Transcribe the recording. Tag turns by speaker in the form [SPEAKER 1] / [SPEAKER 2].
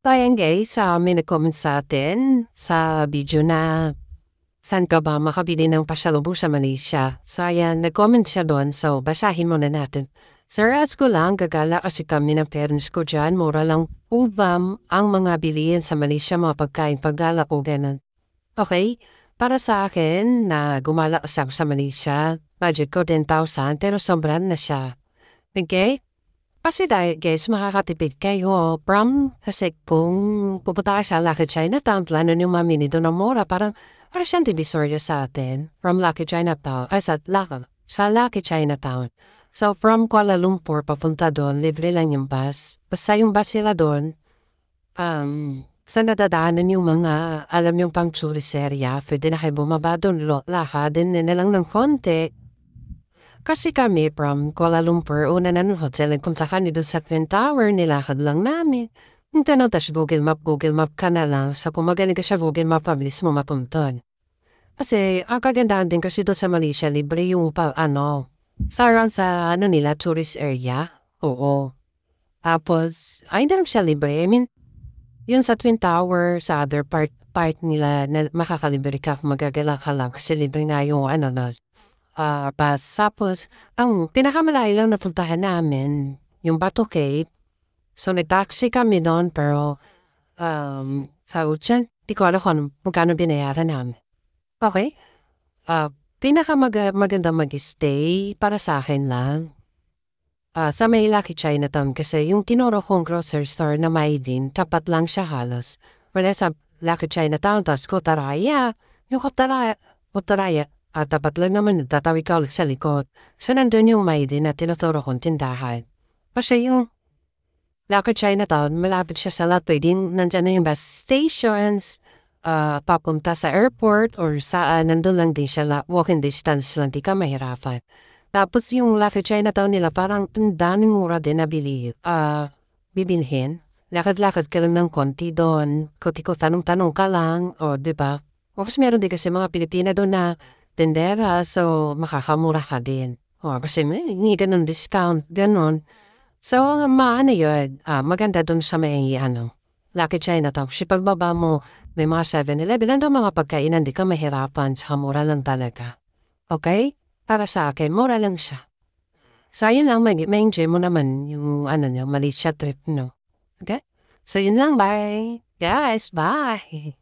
[SPEAKER 1] Ayan guys, may nag-comment sa atin sa video na saan ka ba makabili ng pasalubong sa Malaysia. So ayan, nag-comment siya doon. So basahin muna natin. Sa RAS ko lang, gagala kasi kami ng parents ko dyan. Mura lang ubam ang mga bilihin sa Malaysia, mga pagkain, paggala ko, ganun. Okay, para sa akin na gumala kasi ako sa Malaysia, budget ko 10,000 pero sobrang na siya. Okay? Kasi dahil guys, makakatipid kayo kasi kung pupunta kayo sa Lucky Chinatown, plano niyo mamili doon ng mura, parang siyang Divisoria sa atin, from Lucky Chinatown, sa Lucky Chinatown. So, from Kuala Lumpur, papunta doon, libre lang yung bus. Basta yung bus nila doon, sa nadadaanan yung mga, alam yung pang tourist area, pwede na kayo bumaba doon, lakadin na lang ng konti. Kasi kami from Kuala Lumpur, una na ng hotel, nagpunta kami doon sa Twin Tower, nilakad lang namin. Tanong tas Google Map ka na lang. Sa kung magaling ka sa Google Map, mabilis mo mapunton. Kasi, ang kagandahan din kasi doon sa Malaysia, libre yung sa nila, tourist area. Oo. Tapos, ay, hindi naman siya libre. I mean, yun sa Twin Tower, sa other part nila, na makakalibre ka kung magagala ka lang kasi libre nga yung bus. Tapos, ang pinakamalayo lang napuntahan namin, yung Bato Cave. So, nag-taxi kami doon, pero, sa Uchan, di ko alam kung magkano binayaran namin. Okay? Maganda mag-stay para sa akin lang. Sa may Lucky Chinatown kasi yung tinuro kong grocery store na may din, tapat lang siya halos. Wala sa Lucky Chinatown, tapos Kotaraya. Yung Kotaraya, tapat lang naman, tatawid ka ulit sa likod. So, nandun yung may din na tinuturo kong tindahan. Kasi yung Lucky Chinatown, malapit siya sa lahat. Pwedeng nandyan na yung bus stations, papunta sa airport, or saan, nandun lang din siya, walking distance lang, di ka mahirapan. Tapos yung Lucky Chinatown nila, parang ang daming mura din na bibilhin. Lakad-lakad ka lang ng konti doon, ko tanong-tanong ka lang, o di ba? Tapos meron din kasi mga Pilipina doon na tendera, so makakamura ka din. O kasi may ganun discount, ganun. So, maano yun, maganda dun sa may Lucky Chinatown. Kasi pagbaba mo, may mga 7-Eleven, nandun mga pagkainan, di ka mahirapan, tsaka mura lang talaga. Okay? Para sa akin, mura lang siya. So, yun lang, may enjoy mo naman yung, Malaysia trip, no? Okay? So, yun lang, bye! Guys, bye!